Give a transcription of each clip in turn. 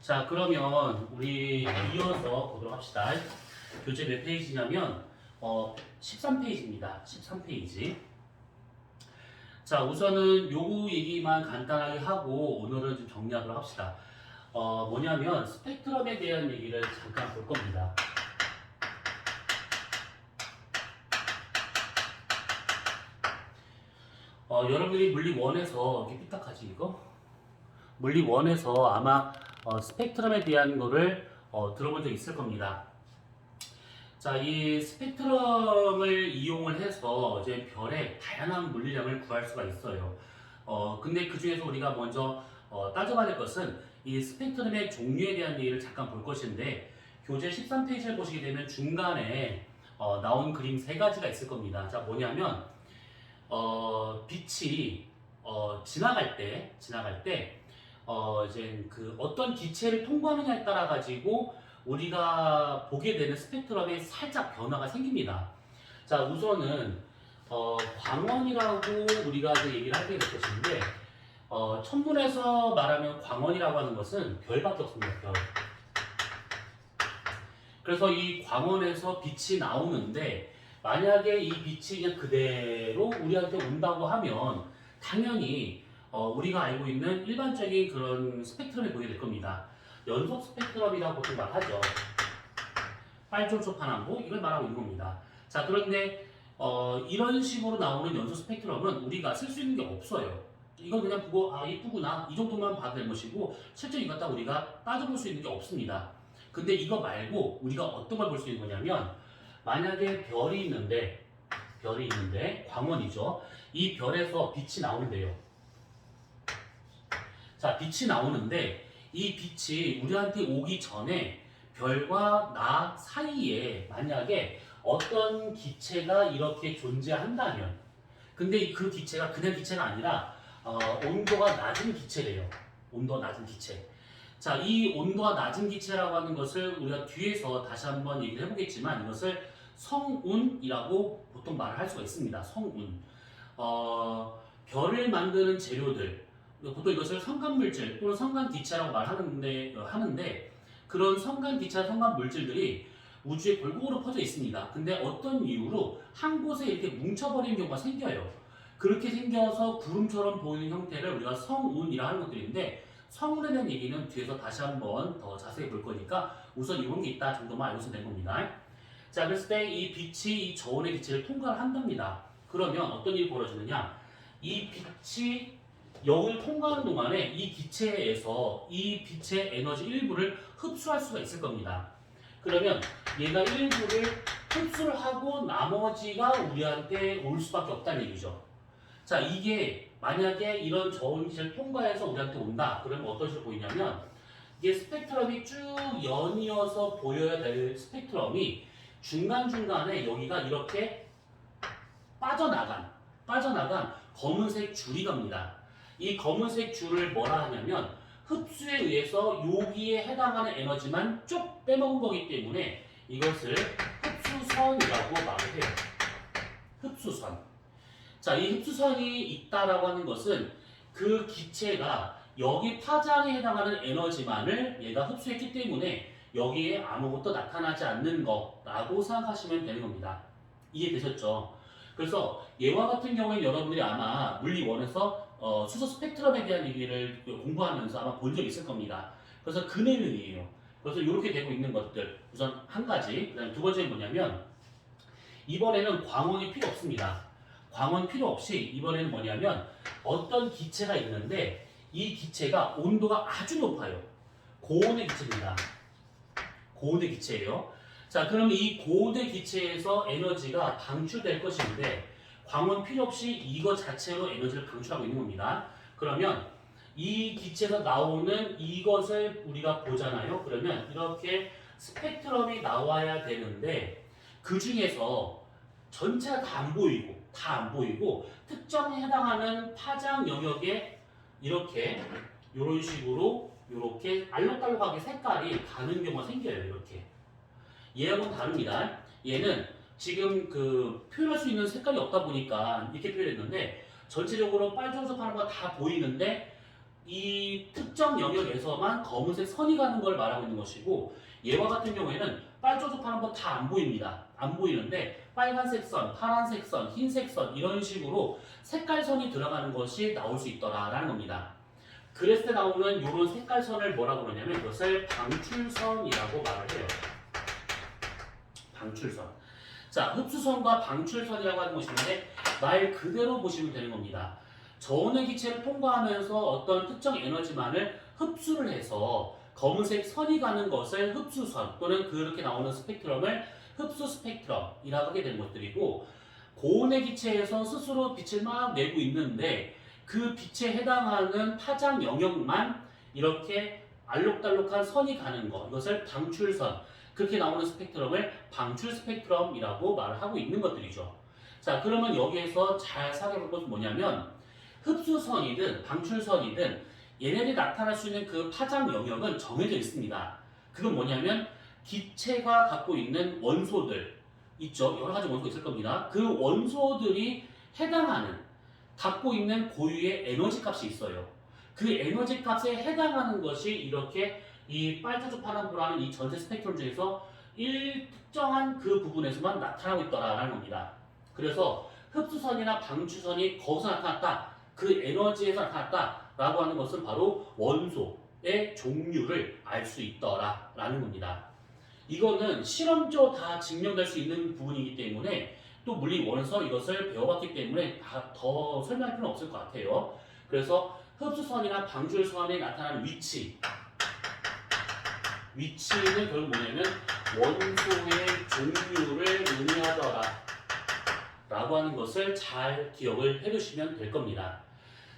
자, 그러면 우리 이어서 보도록 합시다. 교재 몇 페이지냐면 13페이지입니다. 13페이지. 자, 우선은 요구 얘기만 간단하게 하고 오늘은 좀 정리하도록 합시다. 뭐냐면 스펙트럼에 대한 얘기를 잠깐 볼 겁니다. 여러분이 물리 1에서 이게 삐딱하지 이거? 물리 1에서 아마 스펙트럼에 대한 거를 들어본 적 있을 겁니다. 자, 이 스펙트럼을 이용을 해서 이제 별의 다양한 물리량을 구할 수가 있어요. 근데 그 중에서 우리가 먼저 따져봐야 될 것은 이 스펙트럼의 종류에 대한 얘기를 잠깐 볼 것인데, 교재 13페이지를 보시게 되면 중간에 나온 그림 세 가지가 있을 겁니다. 자, 뭐냐면 빛이 지나갈 때 이제 그 어떤 기체를 통과하느냐에 따라 가지고 우리가 보게 되는 스펙트럼에 살짝 변화가 생깁니다. 자, 우선은 광원이라고 우리가 이제 얘기를 하게 될 것인데, 천문에서 말하면 광원이라고 하는 것은 별밖에 없습니다. 별. 그래서 이 광원에서 빛이 나오는데, 만약에 이 빛이 그냥 그대로 우리한테 온다고 하면 당연히 우리가 알고 있는 일반적인 그런 스펙트럼을 보게 될 겁니다. 연속 스펙트럼이라고 보통 말하죠. 빨간초 파남보 이걸 말하고 있는 겁니다. 자, 그런데 이런 식으로 나오는 연속 스펙트럼은 우리가 쓸 수 있는 게 없어요. 이건 그냥 보고 이쁘구나 이 정도만 봐도 되는 것이고, 실제 이거 다 우리가 따져볼 수 있는 게 없습니다. 근데 이거 말고 우리가 어떤 걸 볼 수 있는 거냐면, 만약에 별이 있는데 광원이죠. 이 별에서 빛이 나온대요. 자, 빛이 나오는데 이 빛이 우리한테 오기 전에 별과 나 사이에 만약에 어떤 기체가 이렇게 존재한다면, 근데 그 기체가 그냥 기체가 아니라 온도가 낮은 기체래요. 온도가 낮은 기체. 자, 이 온도가 낮은 기체라고 하는 것을 우리가 뒤에서 다시 한번 얘기를 해보겠지만, 이것을 성운이라고 보통 말을 할 수가 있습니다. 성운. 별을 만드는 재료들, 보통 이것을 성간물질 또는 성간기체라고 하는데 그런 성간기체, 성간물질들이 우주에 골고루 퍼져 있습니다. 근데 어떤 이유로 한 곳에 이렇게 뭉쳐버리는 경우가 생겨요. 그렇게 생겨서 구름처럼 보이는 형태를 우리가 성운이라 하는 것들인데, 성운에 대한 얘기는 뒤에서 다시 한번 더 자세히 볼 거니까 우선 이런 게 있다 정도만 알고서 된 겁니다. 자, 그랬을 때 이 빛이 이 저온의 기체를 통과를 한답니다. 그러면 어떤 일이 벌어지느냐? 이 빛이 여기를 통과하는 동안에 이 기체에서 이 빛의 에너지 일부를 흡수할 수가 있을 겁니다. 그러면 얘가 일부를 흡수를 하고 나머지가 우리한테 올 수밖에 없다는 얘기죠. 자, 이게 만약에 이런 저온 기체를 통과해서 우리한테 온다. 그러면 어떤 식으로 보이냐면, 이게 스펙트럼이 쭉 연이어서 보여야 될 스펙트럼이 중간중간에 여기가 이렇게 빠져나간 검은색 줄이 갑니다. 이 검은색 줄을 뭐라 하냐면, 흡수에 의해서 여기에 해당하는 에너지만 쭉 빼먹은 거기 때문에 이것을 흡수선이라고 말을 해요. 흡수선. 자, 이 흡수선이 있다라고 하는 것은 그 기체가 여기 파장에 해당하는 에너지만을 얘가 흡수했기 때문에 여기에 아무것도 나타나지 않는 거라고 생각하시면 되는 겁니다. 이해되셨죠? 그래서 얘와 같은 경우에는 여러분들이 아마 물리 1에서 수소 스펙트럼에 대한 얘기를 공부하면서 아마 본 적 있을 겁니다. 그래서 그 내용이에요. 그래서 이렇게 되고 있는 것들, 우선 한 가지, 그다음 두 번째는 뭐냐면, 이번에는 광원이 필요 없습니다. 광원 필요 없이 이번에는 뭐냐면, 어떤 기체가 있는데 이 기체가 온도가 아주 높아요. 고온의 기체입니다. 고온의 기체예요. 자, 그럼 이 고온의 기체에서 에너지가 방출될 것인데, 광원 필요 없이 이거 자체로 에너지를 방출하고 있는 겁니다. 그러면 이 기체에서 나오는 이것을 우리가 보잖아요. 그러면 이렇게 스펙트럼이 나와야 되는데, 그 중에서 전체가 다 안 보이고 특정에 해당하는 파장 영역에 이렇게 이런 식으로 이렇게 알록달록하게 색깔이 가는 경우가 생겨요. 이렇게 얘하고는 다릅니다. 얘는 지금 그 표현할 수 있는 색깔이 없다 보니까 이렇게 표현했는데, 전체적으로 빨간색 하는 거 다 보이는데 이 특정 영역에서만 검은색 선이 가는 걸 말하고 있는 것이고, 얘와 같은 경우에는 빨조접하는 거 다 안 보입니다. 안 보이는데 빨간색 선, 파란색 선, 흰색 선 이런 식으로 색깔선이 들어가는 것이 나올 수 있더라라는 겁니다. 그랬을 때 나오는 이런 색깔선을 뭐라고 그러냐면 이것을 방출선이라고 말을 해요. 방출선. 자, 흡수선과 방출선이라고 하는 것이 있는데 말 그대로 보시면 되는 겁니다. 저온의 기체를 통과하면서 어떤 특정 에너지만을 흡수를 해서 검은색 선이 가는 것을 흡수선 또는 그렇게 나오는 스펙트럼을 흡수 스펙트럼이라고 하게 되는 것들이고, 고온의 기체에서 스스로 빛을 막 내고 있는데 그 빛에 해당하는 파장 영역만 이렇게 알록달록한 선이 가는 것, 이것을 방출선, 그렇게 나오는 스펙트럼을 방출 스펙트럼이라고 말을 하고 있는 것들이죠. 자, 그러면 여기에서 잘 살펴볼 것은 뭐냐면 흡수선이든 방출선이든 얘네들이 나타날 수 있는 그 파장 영역은 정해져 있습니다. 그건 뭐냐면 기체가 갖고 있는 원소들 있죠. 여러 가지 원소가 있을 겁니다. 그 원소들이 해당하는 갖고 있는 고유의 에너지 값이 있어요. 그 에너지 값에 해당하는 것이 이렇게 이 빨주주 파란불하는 이 전체 스펙트럼 중에서 일특정한 그 부분에서만 나타나고 있더라라는 겁니다. 그래서 흡수선이나 방출선이 거기서 나타났다, 그 에너지에서 나타났다라고 하는 것은 바로 원소의 종류를 알 수 있더라라는 겁니다. 이거는 실험적으로 다 증명될 수 있는 부분이기 때문에 또 물리 원에서 이것을 배워봤기 때문에 더 설명할 필요는 없을 것 같아요. 그래서 흡수선이나 방출선에 나타나는 위치는 결국 뭐냐면 원소의 종류를 의미하더라 라고 하는 것을 잘 기억을 해두시면 될 겁니다.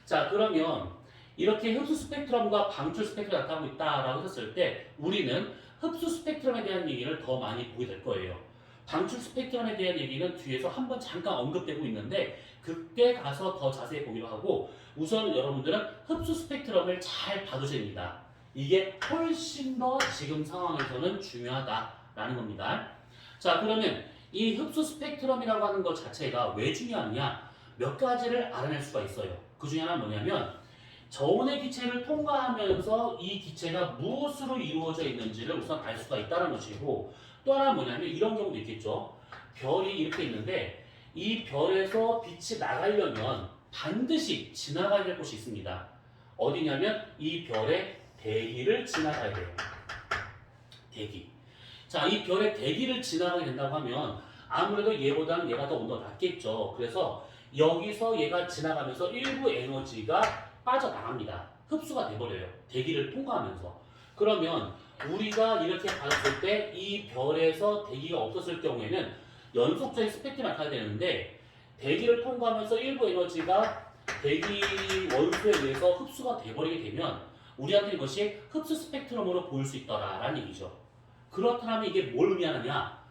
자, 그러면 이렇게 흡수 스펙트럼과 방출 스펙트럼이 나타나고 있다라고 했을 때 우리는 흡수 스펙트럼에 대한 얘기를 더 많이 보게 될 거예요. 방출 스펙트럼에 대한 얘기는 뒤에서 한번 잠깐 언급되고 있는데 그때 가서 더 자세히 보기로 하고, 우선 여러분들은 흡수 스펙트럼을 잘 봐두셔야 됩니다. 이게 훨씬 더 지금 상황에서는 중요하다라는 겁니다. 자, 그러면 이 흡수 스펙트럼이라고 하는 것 자체가 왜 중요하냐? 몇 가지를 알아낼 수가 있어요. 그 중에 하나는 뭐냐면 저온의 기체를 통과하면서 이 기체가 무엇으로 이루어져 있는지를 우선 알 수가 있다는 것이고, 또 하나는 뭐냐면 이런 경우도 있겠죠. 별이 이렇게 있는데 이 별에서 빛이 나가려면 반드시 지나가야 될 곳이 있습니다. 어디냐면 이 별의 대기를 지나가야 돼요. 대기. 자, 이 별의 대기를 지나가게 된다고 하면 아무래도 얘보다는 얘가 더 온도가 낮겠죠. 그래서 여기서 얘가 지나가면서 일부 에너지가 빠져나갑니다. 흡수가 돼버려요. 대기를 통과하면서. 그러면 우리가 이렇게 봤을 때 이 별에서 대기가 없었을 경우에는 연속적인 스펙트럼이 나타나야 되는데 대기를 통과하면서 일부 에너지가 대기 원소에 의해서 흡수가 돼버리게 되면 우리한테 이것이 흡수 스펙트럼으로 보일 수 있더라라는 얘기죠. 그렇다면 이게 뭘 의미하느냐?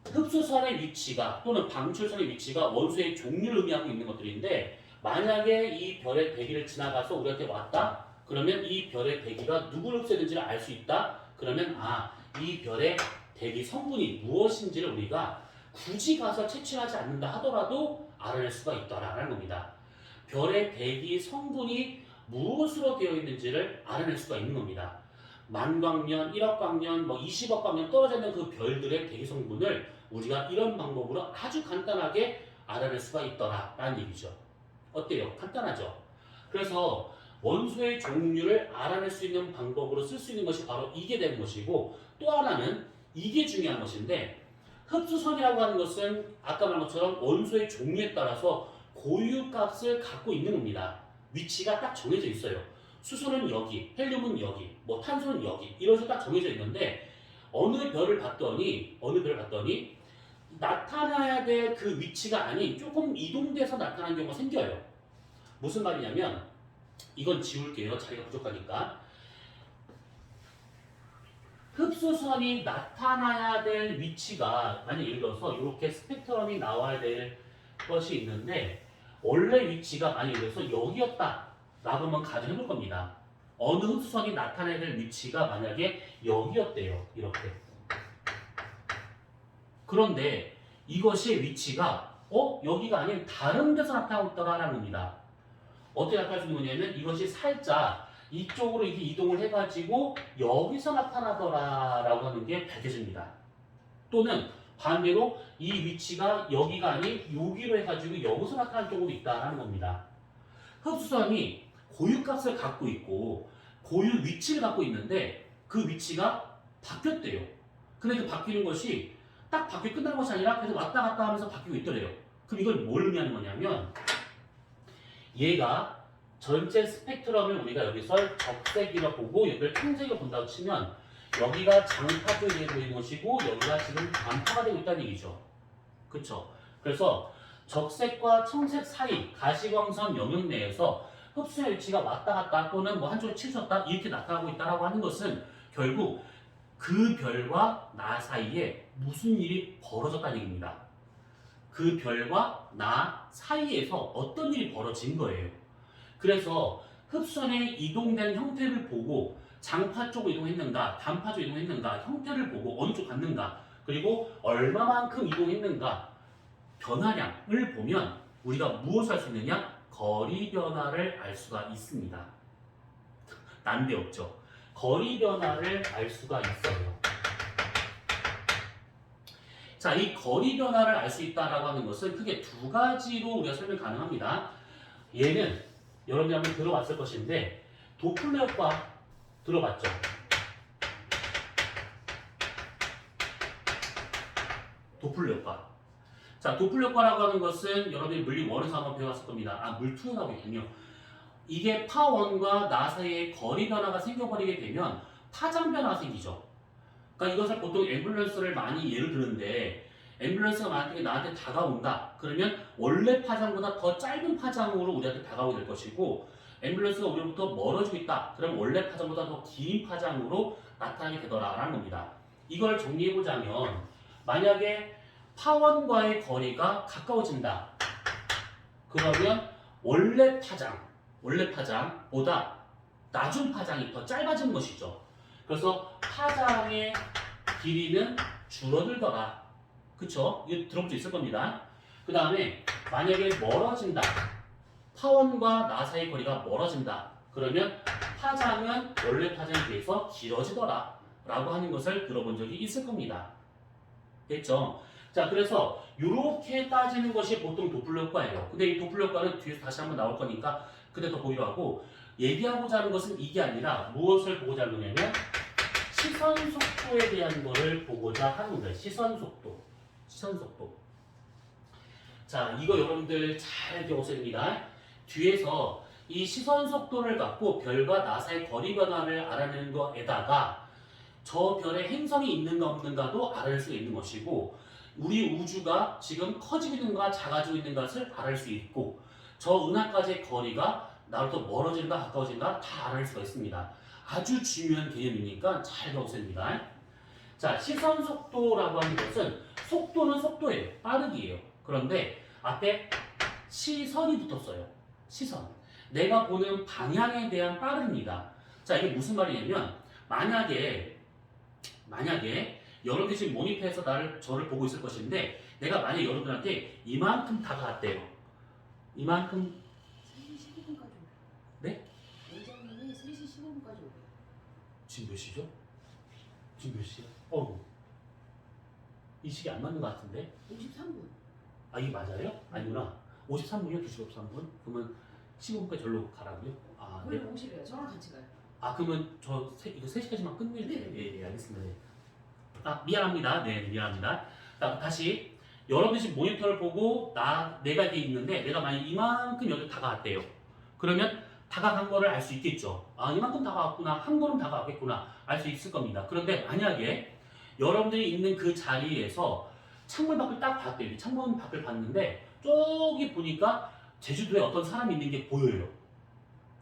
흡수선의 위치가 또는 방출선의 위치가 원소의 종류를 의미하고 있는 것들인데, 만약에 이 별의 대기를 지나가서 우리한테 왔다? 그러면 이 별의 대기가 누구를 흡수했는지를 알 수 있다? 그러면 이 별의 대기 성분이 무엇인지를 우리가 굳이 가서 채취하지 않는다 하더라도 알아낼 수가 있다라는 겁니다. 별의 대기 성분이 무엇으로 되어 있는지를 알아낼 수가 있는 겁니다. 만광년, 1억 광년, 20억 광년 떨어져 있는 그 별들의 대기 성분을 우리가 이런 방법으로 아주 간단하게 알아낼 수가 있더라라는 얘기죠. 어때요? 간단하죠? 그래서 원소의 종류를 알아낼 수 있는 방법으로 쓸 수 있는 것이 바로 이게 되는 것이고, 또 하나는 이게 중요한 것인데, 흡수선이라고 하는 것은 아까 말한 것처럼 원소의 종류에 따라서 고유값을 갖고 있는 겁니다. 위치가 딱 정해져 있어요. 수소는 여기, 헬륨은 여기, 탄소는 여기, 이런 식으로 딱 정해져 있는데 어느 별을 봤더니 나타나야 될 그 위치가 아닌 조금 이동돼서 나타나는 경우가 생겨요. 무슨 말이냐면, 이건 지울게요. 자리가 부족하니까. 흡수선이 나타나야 될 위치가, 만약 예를 들어서 이렇게 스펙트럼이 나와야 될 것이 있는데 원래 위치가 만약 예를 들어서 여기였다 라고 한번 가정해 볼 겁니다. 어느 흡수선이 나타나야 될 위치가 만약에 여기였대요. 이렇게. 그런데 이것이 위치가 여기가 아닌 다른 데서 나타나고 있다라는 겁니다. 어떻게 나타날 수 있는 거냐면 이것이 살짝 이쪽으로 이렇게 이동을 해가지고 여기서 나타나더라라고 하는 게 밝혀집니다. 또는 반대로 이 위치가 여기가 아닌 여기로 해가지고 여기서 나타나는 쪽으로 있다라는 겁니다. 흡수선이 고유값을 갖고 있고 고유 위치를 갖고 있는데 그 위치가 바뀌었대요. 근데 그 바뀌는 것이 딱 바뀌고 끝나는 것이 아니라 계속 왔다 갔다 하면서 바뀌고 있더래요. 그럼 이걸 뭘 의미하는 거냐면 얘가 전체 스펙트럼을 우리가 여기서 적색이라 보고 여기를 청색으로 본다고 치면 여기가 장파도 되고 있는 것이고 여기가 지금 단파가 되고 있다는 얘기죠. 그쵸? 그래서 적색과 청색 사이 가시광선 영역 내에서 흡수의 위치가 왔다 갔다 또는 뭐 한쪽으로 치우쳤다 이렇게 나타나고 있다고 하는 것은 결국 그 별과 나 사이에 무슨 일이 벌어졌다는 얘기입니다. 그 별과 나 사이에서 어떤 일이 벌어진 거예요. 그래서 흡수선의 이동된 형태를 보고 장파 쪽으로 이동했는가, 단파 쪽으로 이동했는가, 형태를 보고 어느 쪽 갔는가, 그리고 얼마만큼 이동했는가, 변화량을 보면 우리가 무엇을 할 수 있느냐? 거리 변화를 알 수가 있습니다. 난데없죠. 거리 변화를 알 수가 있어요. 자, 이 거리 변화를 알 수 있다라고 하는 것은 크게 두 가지로 우리가 설명 가능합니다. 얘는 여러분이 한번 들어봤을 것인데 도플러 효과 들어봤죠? 도플러 효과. 자, 도플러 효과라고 하는 것은 여러분이 물리 1에서 한번 배워봤을 겁니다. 아, 물 2에 나오겠군요. 이게 파1과 나 사이에 거리 변화가 생겨버리게 되면 파장 변화가 생기죠. 그러니까 이것을 보통 앰뷸런스를 많이 예를 드는데 앰뷸런스가 만약에 나한테 다가온다. 그러면 원래 파장보다 더 짧은 파장으로 우리한테 다가오게 될 것이고 앰뷸런스가 우리로부터 멀어지고 있다. 그럼 원래 파장보다 더 긴 파장으로 나타나게 되더라라는 겁니다. 이걸 정리해보자면 만약에 파원과의 거리가 가까워진다. 그러면 원래 파장보다 낮은 파장이 더 짧아지는 것이죠. 그래서 파장의 길이는 줄어들더라. 그쵸? 이거 들어볼 수 있을 겁니다. 그 다음에 만약에 멀어진다. 파원과 나 사이 거리가 멀어진다. 그러면 파장은 원래 파장에 비해서 길어지더라. 라고 하는 것을 들어본 적이 있을 겁니다. 됐죠? 자, 그래서 이렇게 따지는 것이 보통 도플러 효과예요. 근데 이 도플러 효과는 뒤에서 다시 한번 나올 거니까 그때 더 보기로 하고 얘기하고자 하는 것은 이게 아니라 무엇을 보고자 하는 거냐면 시선 속도에 대한 거를 보고자 하는 거예요. 시선 속도. 자, 이거 여러분들 잘 배우셔야 됩니다. 뒤에서 이 시선 속도를 갖고 별과 나 사이의 거리 변화를 알아내는 것에다가 저 별에 행성이 있는가 없는가도 알아낼 수 있는 것이고 우리 우주가 지금 커지고 있는가 작아지고 있는 것을 알아낼 수 있고 저 은하까지의 거리가 나로부터 멀어지는가 가까워지는가 다 알아낼 수가 있습니다. 아주 중요한 개념이니까 잘 배우셔야 됩니다. 자, 시선 속도라고 하는 것은 속도는 속도예요. 빠르기예요. 그런데 앞에 시선이 붙었어요. 시선. 내가 보는 방향에 대한 빠릅니다. 자, 이게 무슨 말이냐면 만약에 여러분들이 지금 모니터에서 저를 보고 있을 것인데 내가 만약에 여러분들한테 이만큼 다가왔대요. 이만큼 3시 15분까지 오래. 네? 원장님이 3시 15분까지 오래. 지금 몇 시죠? 지금 몇 시야? 이 시기 안 맞는 것 같은데? 53분. 아, 이게 맞아요? 아니구나. 53분이요? 2시 53분? 그러면 15분까지 절로 가라고요? 아, 네. 원래 50이에요. 저랑 같이 가요. 아, 그러면 이거 3시까지만 끝낼게요. 네. 예, 알겠습니다. 네. 아, 미안합니다. 네, 미안합니다. 자, 다시. 여러분이 지금 모니터를 보고 내가 이게 있는데 내가 만약 이만큼 여기 다가왔대요. 그러면 다가간 거를 알 수 있겠죠. 아, 이만큼 다가왔구나. 한 걸음 다가왔겠구나. 알 수 있을 겁니다. 그런데 만약에 여러분들이 있는 그 자리에서 창문 밖을 딱 봤대요. 창문 밖을 봤는데 저기 보니까 제주도에 어떤 사람이 있는 게 보여요.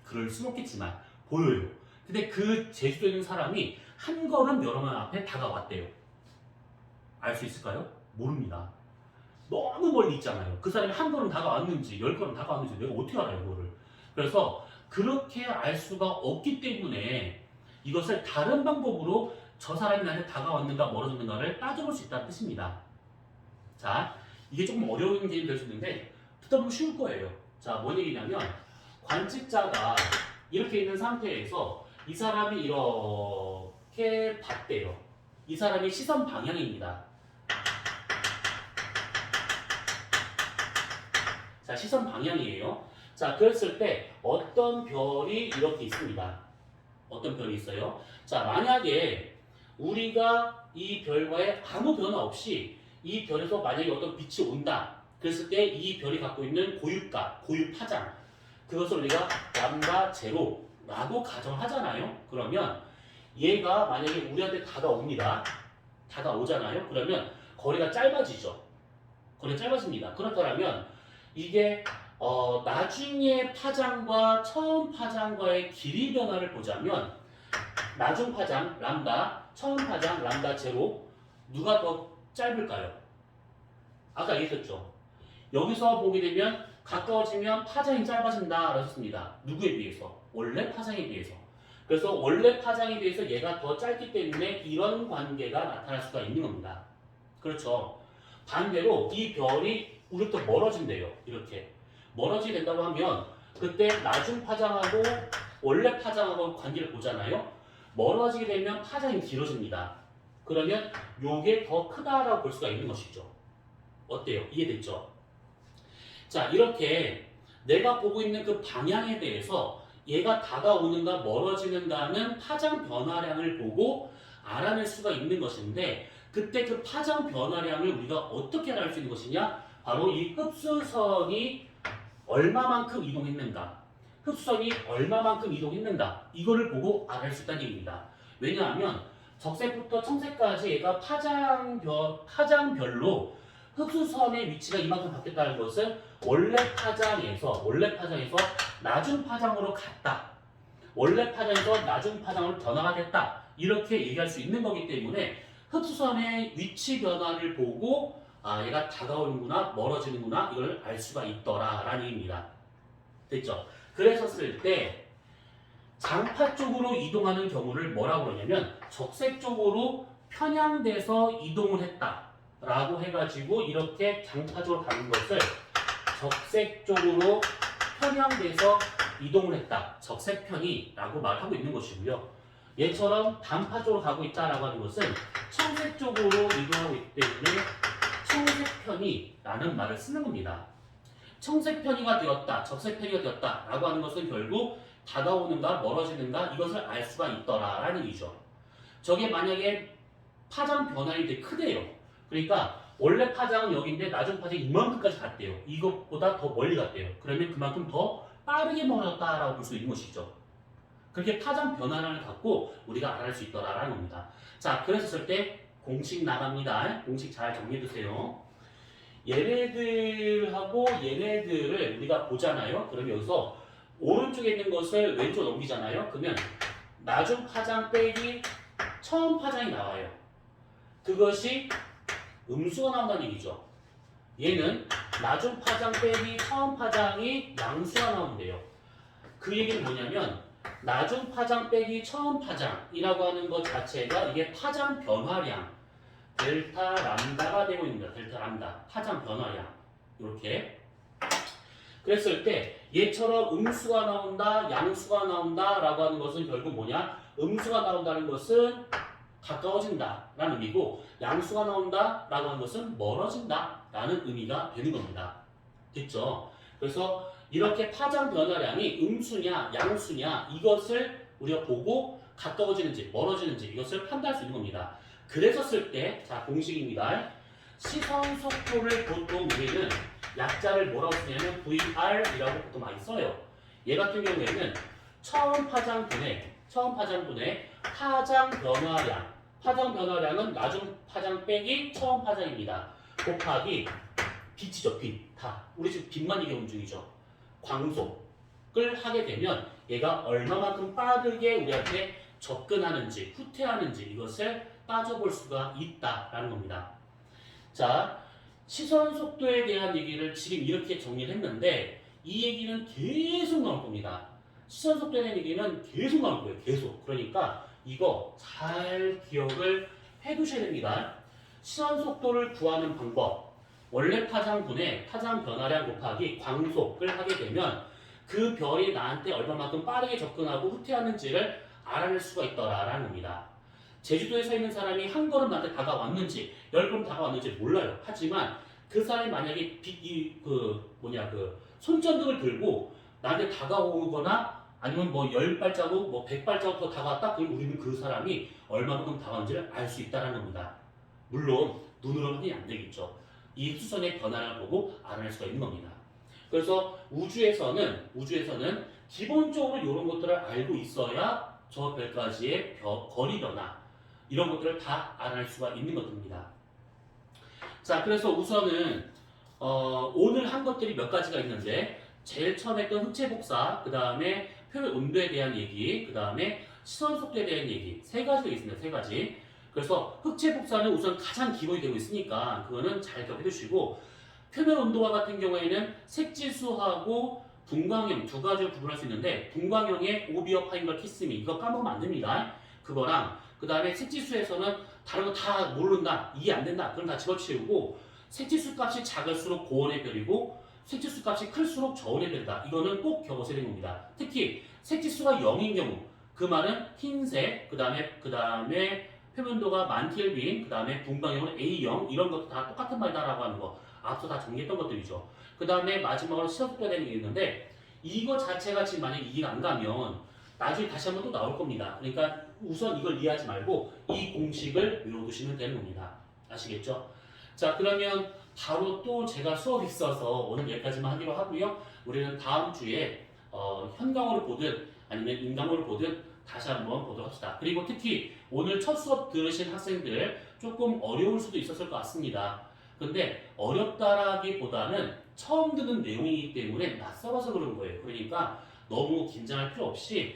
그럴 순 없겠지만 보여요. 근데 그 제주도에 있는 사람이 한 걸음 여러분 앞에 다가왔대요. 알 수 있을까요? 모릅니다. 너무 멀리 있잖아요. 그 사람이 한 걸음 다가왔는지 10걸음 다가왔는지 내가 어떻게 알아요, 그거를. 그래서 그렇게 알 수가 없기 때문에 이것을 다른 방법으로 저 사람이 나한테 다가왔는가 멀어졌는가를 따져볼 수 있다는 뜻입니다. 자, 이게 조금 어려운 개념이 될 수 있는데 듣다 보면 쉬울 거예요. 자, 뭔 얘기냐면 관측자가 이렇게 있는 상태에서 이 사람이 이렇게 봤대요. 이 사람이 시선 방향입니다. 자, 시선 방향이에요. 자, 그랬을 때 어떤 별이 이렇게 있습니다. 어떤 별이 있어요? 자, 만약에 우리가 이 별과의 아무 변화 없이 이 별에서 만약에 어떤 빛이 온다. 그랬을 때 이 별이 갖고 있는 고유값, 고유 파장, 그것을 우리가 람다 제로라고 가정하잖아요. 그러면 얘가 만약에 우리한테 다가옵니다. 다가오잖아요. 그러면 거리가 짧아지죠. 거리가 짧아집니다. 그렇다면 이게 나중에 파장과 처음 파장과의 길이 변화를 보자면 나중 파장 람다, 처음 파장 람다 제로 누가 더 짧을까요? 아까 얘기했었죠. 여기서 보게 되면 가까워지면 파장이 짧아진다라고 했습니다. 누구에 비해서? 원래 파장에 비해서. 그래서 원래 파장에 비해서 얘가 더 짧기 때문에 이런 관계가 나타날 수가 있는 겁니다. 그렇죠. 반대로 이 별이 우리부터 멀어진대요. 이렇게 멀어지게 된다고 하면 그때 나중 파장하고 원래 파장하고 관계를 보잖아요. 멀어지게 되면 파장이 길어집니다. 그러면 요게 더 크다라고 볼 수가 있는 것이죠. 어때요? 이해됐죠? 자, 이렇게 내가 보고 있는 그 방향에 대해서 얘가 다가오는가 멀어지는가는 파장 변화량을 보고 알아낼 수가 있는 것인데 그때 그 파장 변화량을 우리가 어떻게 알아낼 수 있는 것이냐? 바로 이 흡수선이 얼마만큼 이동했는가, 흡수선이 얼마만큼 이동했는가 이거를 보고 알아낼 수 있다는 얘기입니다. 왜냐하면 적색부터 청색까지 얘가 파장별로 흡수선의 위치가 이만큼 바뀌었다는 것은 원래 파장에서 나중 파장으로 갔다. 원래 파장에서 나중 파장으로 변화가 됐다. 이렇게 얘기할 수 있는 거기 때문에 흡수선의 위치 변화를 보고 얘가 다가오는구나 멀어지는구나 이걸 알 수가 있더라라는 얘기입니다. 됐죠? 그랬었을 때 장파 쪽으로 이동하는 경우를 뭐라고 그러냐면 적색 쪽으로 편향돼서 이동을 했다라고 해가지고 이렇게 장파 쪽으로 가는 것을 적색 쪽으로 편향돼서 이동을 했다. 적색편이라고 말하고 있는 것이고요. 얘처럼 단파 쪽으로 가고 있다라고 하는 것은 청색 쪽으로 이동하고 있기 때문에 청색편이라는 말을 쓰는 겁니다. 청색편이가 되었다, 적색편이가 되었다 라고 하는 것은 결국 다가오는가 멀어지는가 이것을 알 수가 있더라라는 얘기죠. 저게 만약에 파장 변화이 되게 크대요. 그러니까 원래 파장은 여기인데 나중 파장이 이만큼까지 갔대요. 이것보다 더 멀리 갔대요. 그러면 그만큼 더 빠르게 멀어졌다라고 볼 수 있는 것이죠. 그렇게 파장 변화량을 갖고 우리가 알아낼 수 있더라라는 겁니다. 자, 그랬을 때 공식 나갑니다. 공식 잘 정리해두세요. 얘네들하고 얘네들을 우리가 보잖아요. 그럼 여기서 오른쪽에 있는 것을 왼쪽 넘기잖아요. 그러면 나중 파장 빼기 처음 파장이 나와요. 그것이 음수가 나온다는 얘기죠. 얘는 나중 파장 빼기 처음 파장이 양수가 나온대요. 그 얘기는 뭐냐면 나중 파장 빼기 처음 파장이라고 하는 것 자체가 이게 파장 변화량 델타 람다가 되고 있는 거야. 델타 람다 파장 변화량 이렇게 그랬을 때 얘처럼 음수가 나온다 양수가 나온다 라고 하는 것은 결국 뭐냐 음수가 나온다는 것은 가까워진다 라는 의미고 양수가 나온다 라고 하는 것은 멀어진다 라는 의미가 되는 겁니다. 됐죠? 그래서 이렇게 파장 변화량이 음수냐 양수냐 이것을 우리가 보고 가까워지는지 멀어지는지 이것을 판단할 수 있는 겁니다. 그랬었을 때 자 공식입니다. 시선 속도를 보통 우리는 약자를 뭐라고 쓰냐면 VR이라고 보통 많이 써요. 얘 같은 경우에는 처음 파장분의 파장 변화량은 나중 파장 빼기 처음 파장입니다. 곱하기 빛이죠. 빛. 다. 우리 지금 빛만 얘기하는 중이죠. 광속을 하게 되면 얘가 얼마만큼 빠르게 우리한테 접근하는지 후퇴하는지 이것을 따져볼 수가 있다라는 겁니다. 자, 시선 속도에 대한 얘기를 지금 이렇게 정리를 했는데 이 얘기는 계속 나올 겁니다. 시선 속도에 대한 얘기는 계속 나올 거예요. 계속. 그러니까 이거 잘 기억을 해두셔야 됩니다. 시선 속도를 구하는 방법 원래 파장분의 파장 변화량 곱하기 광속을 하게 되면 그 별이 나한테 얼마만큼 빠르게 접근하고 후퇴하는지를 알아낼 수가 있더라라는 겁니다. 제주도에 서 있는 사람이 한 걸음 나한테 다가왔는지, 10걸음 다가왔는지 몰라요. 하지만 그 사람이 만약에 손전등을 들고 나한테 다가오거나 아니면 뭐 10발자국, 뭐 100발자국 더 다가왔다? 그럼 우리는 그 사람이 얼마만큼 다가왔는지를 알 수 있다는 겁니다. 물론 눈으로는 확인이 안 되겠죠. 이 흡수선의 변화를 보고 알아낼 수가 있는 겁니다. 그래서 우주에서는 기본적으로 이런 것들을 알고 있어야 저 별까지의 거리 변화 이런 것들을 다 알아낼 수가 있는 것입니다. 자, 그래서 우선은 오늘 한 것들이 몇 가지가 있는데 제일 처음 했던 흑체 복사, 그 다음에 표면 온도에 대한 얘기, 그 다음에 시선 속도에 대한 얘기 세 가지가 있습니다. 세 가지. 그래서 흑체 복사는 우선 가장 기본이 되고 있으니까 그거는 잘 기억해 두시고 표면 온도와 같은 경우에는 색지수하고 분광형 두 가지를 구분할 수 있는데 분광형의 오비어 파인걸 키스미 이거 까먹으면 안 됩니다. 그거랑 그 다음에 색지수에서는 다른 거 다 모른다, 이해 안 된다 그럼 다 집어치우고 색지수 값이 작을수록 고온의 별이고 색지수 값이 클수록 저온의 별이다. 이거는 꼭 기억하셔야 되는 겁니다. 특히 색지수가 0인 경우 그 말은 흰색, 그 다음에 표면도가 1000켈빈, 그 다음에 분광형은 A형 이런 것도 다 똑같은 말이다라고 하는 거 앞서 다 정리했던 것들이죠. 그 다음에 마지막으로 시험속도에 대한 얘기 있는데 이거 자체가 지금 만약에 이해가 안 가면 나중에 다시 한번 또 나올 겁니다. 그러니까 우선 이걸 이해하지 말고 이 공식을 외워두시면 되는 겁니다. 아시겠죠? 자, 그러면 바로 또 제가 수업이 있어서 오늘 여기까지만 하기로 하고요. 우리는 다음 주에 현강호를 보든 아니면 인강호를 보든 다시 한번 보도록 합시다. 그리고 특히 오늘 첫 수업 들으신 학생들 조금 어려울 수도 있었을 것 같습니다. 근데 어렵다라기보다는 처음 듣는 내용이기 때문에 낯설어서 그런 거예요. 그러니까 너무 긴장할 필요 없이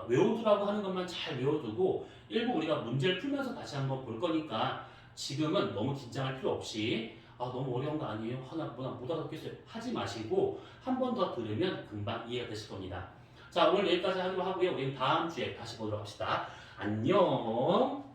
외워두라고 하는 것만 잘 외워두고 일부 우리가 문제를 풀면서 다시 한번 볼 거니까 지금은 너무 긴장할 필요 없이 너무 어려운 거 아니에요? 하나 못 알아듣겠어요. 하지 마시고 한 번 더 들으면 금방 이해가 되실 겁니다. 자, 오늘 여기까지 하기로 하고요. 우리는 다음 주에 다시 보도록 합시다. 안녕.